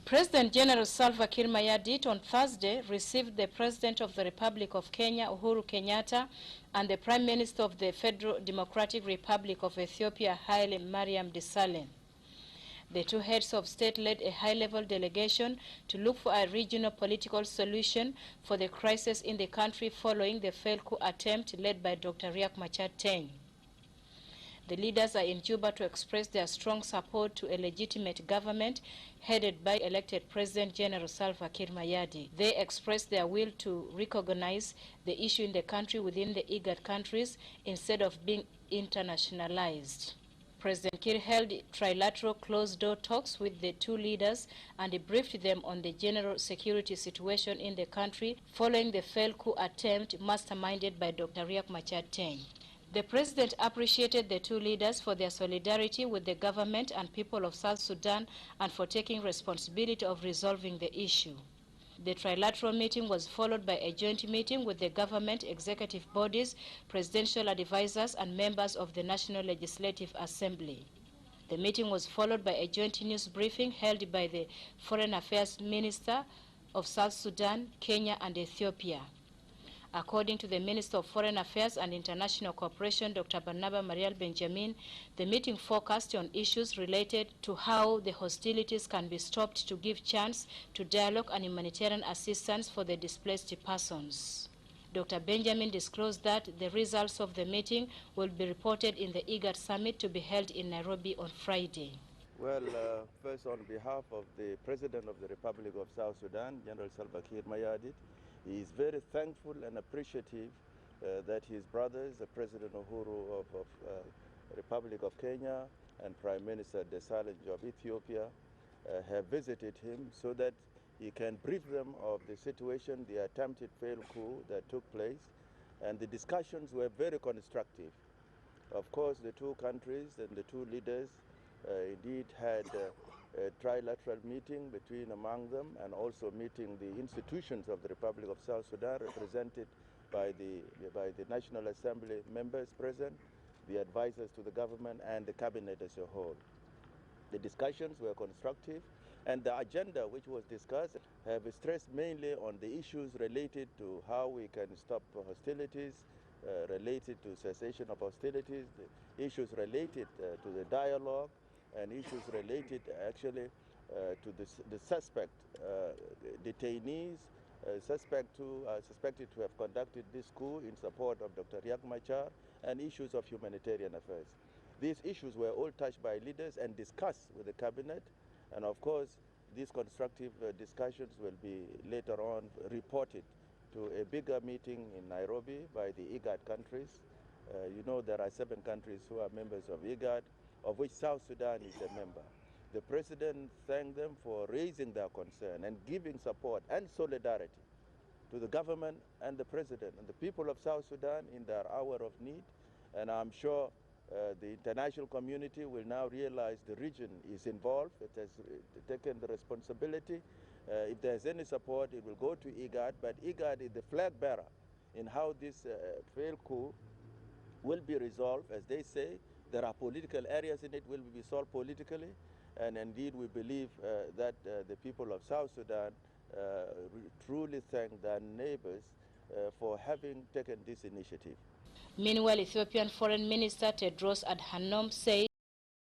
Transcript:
President General Salva Kiir Mayardit on Thursday received the President of the Republic of Kenya, Uhuru Kenyatta, and the Prime Minister of the Federal Democratic Republic of Ethiopia, Haile Mariam Desalegn. The two heads of state led a high-level delegation to look for a regional political solution for the crisis in the country following the failed coup attempt led by Dr. Riek Machar. The leaders are in Juba to express their strong support to a legitimate government headed by elected President General Salva Kiir Mayardit. They expressed their will to recognize the issue in the country within the IGAD countries instead of being internationalized. President Kiir held trilateral closed-door talks with the two leaders and briefed them on the general security situation in the country following the failed coup attempt masterminded by Dr. Riek Machar. The President appreciated the two leaders for their solidarity with the government and people of South Sudan and for taking responsibility of resolving the issue. The trilateral meeting was followed by a joint meeting with the government, executive bodies, presidential advisors, and members of the National Legislative Assembly. The meeting was followed by a joint news briefing held by the Foreign Affairs Minister of South Sudan, Kenya, and Ethiopia. According to the Minister of Foreign Affairs and International Cooperation, Dr. Barnaba Marial Benjamin, the meeting focused on issues related to how the hostilities can be stopped to give chance to dialogue and humanitarian assistance for the displaced persons. Dr. Benjamin disclosed that the results of the meeting will be reported in the IGAD summit to be held in Nairobi on Friday. Well, first on behalf of the President of the Republic of South Sudan, General Salva Kiir Mayardit, he is very thankful and appreciative that his brothers, the President Uhuru of Republic of Kenya and Prime Minister Desalegn of Ethiopia, have visited him so that he can brief them of the situation, the attempted failed coup that took place, and the discussions were very constructive. Of course, the two countries and the two leaders indeed had a trilateral meeting between among them, and also meeting the institutions of the Republic of South Sudan represented by the National Assembly members present, the advisors to the government, and the cabinet as a whole. The discussions were constructive, and the agenda which was discussed have stressed mainly on the issues related to how we can stop hostilities, related to cessation of hostilities, the issues related to the dialogue, and issues related actually to the suspect detainees, suspected to have conducted this coup in support of Dr. Riek Machar, and issues of humanitarian affairs. These issues were all touched by leaders and discussed with the cabinet, and of course these constructive discussions will be later on reported to a bigger meeting in Nairobi by the IGAD countries. You know, there are 7 countries who are members of IGAD, of which South Sudan is a member. The President thanked them for raising their concern and giving support and solidarity to the government and the President and the people of South Sudan in their hour of need. And I'm sure the international community will now realize the region is involved. It has taken the responsibility. If there's any support, it will go to IGAD, but IGAD is the flag bearer in how this failed coup will be resolved. As they say, there are political areas in it will be solved politically, and indeed we believe that the people of South Sudan truly thank their neighbors for having taken this initiative. Meanwhile, Ethiopian Foreign Minister Tedros Adhanom said